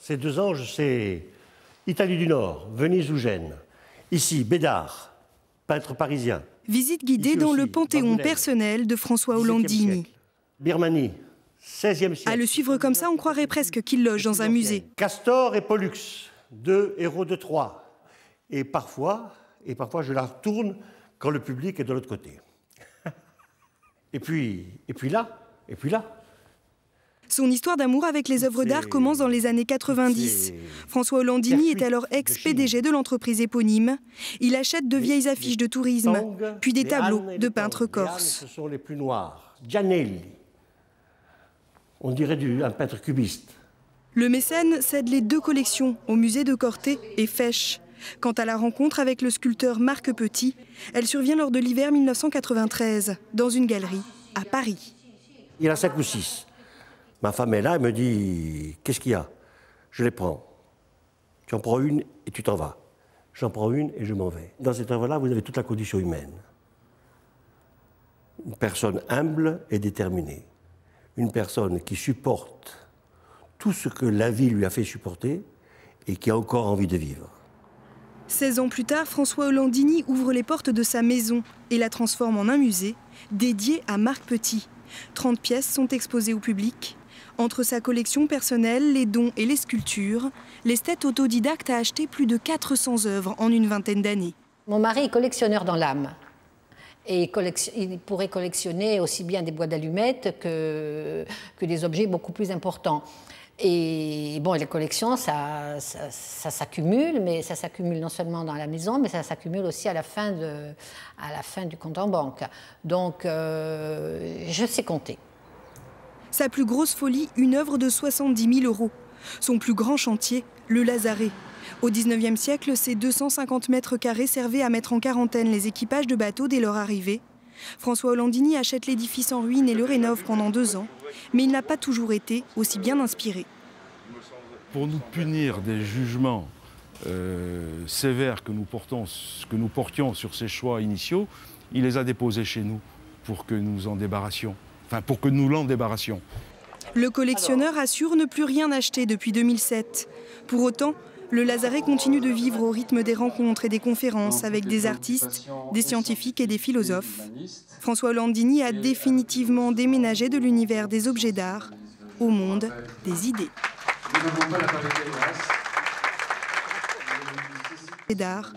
Ces deux anges, c'est Italie du Nord, Venise ou Gênes. Ici, Bédard, peintre parisien. Visite guidée Ici dans aussi, le panthéon Baboulène, personnel de François Hollandini. siècle. Birmanie, 16e siècle. À le suivre comme ça, on croirait presque qu'il loge dans un musée. Castor et Pollux, deux héros de Troie. Et parfois, je la retourne quand le public est de l'autre côté. et puis là. Son histoire d'amour avec les œuvres d'art commence dans les années 90. François Hollandini est alors ex-PDG de l'entreprise éponyme. Il achète de vieilles affiches de tourisme, puis des tableaux de peintres corses. Ce sont les plus noirs. Gianelli. On dirait un peintre cubiste. Le mécène cède les deux collections au musée de Corté et Fèche. Quant à la rencontre avec le sculpteur Marc Petit, elle survient lors de l'hiver 1993, dans une galerie à Paris. Il y en a 5 ou 6. Ma femme est là, elle me dit « Qu'est-ce qu'il y a ?» Je les prends. Tu en prends une et tu t'en vas. J'en prends une et je m'en vais. Dans cette œuvre-là, vous avez toute la condition humaine. Une personne humble et déterminée. Une personne qui supporte tout ce que la vie lui a fait supporter et qui a encore envie de vivre. 16 ans plus tard, François Hollandini ouvre les portes de sa maison et la transforme en un musée dédié à Marc Petit. 30 pièces sont exposées au public. Entre sa collection personnelle, les dons et les sculptures, l'esthète autodidacte a acheté plus de 400 œuvres en une vingtaine d'années. Mon mari est collectionneur dans l'âme. Et il pourrait collectionner aussi bien des boîtes d'allumettes que des objets beaucoup plus importants. Et bon, les collections, ça s'accumule, mais ça s'accumule non seulement dans la maison, mais ça s'accumule aussi à la fin du compte en banque. Donc, je sais compter. Sa plus grosse folie, une œuvre de 70 000 €. Son plus grand chantier, le Lazaret. Au XIXe siècle, ces 250 mètres carrés servaient à mettre en quarantaine les équipages de bateaux dès leur arrivée. François Hollandini achète l'édifice en ruine et le rénove pendant 2 ans, mais il n'a pas toujours été aussi bien inspiré. Pour nous punir des jugements sévères que nous portions sur ces choix initiaux, il les a déposés chez nous pour que nous en débarrassions, enfin pour que nous l'en débarrassions. Le collectionneur assure ne plus rien acheter depuis 2007. Pour autant, le Lazaret continue de vivre au rythme des rencontres et des conférences avec des artistes, des scientifiques et des philosophes. François Hollandini a définitivement déménagé de l'univers des objets d'art au monde des idées.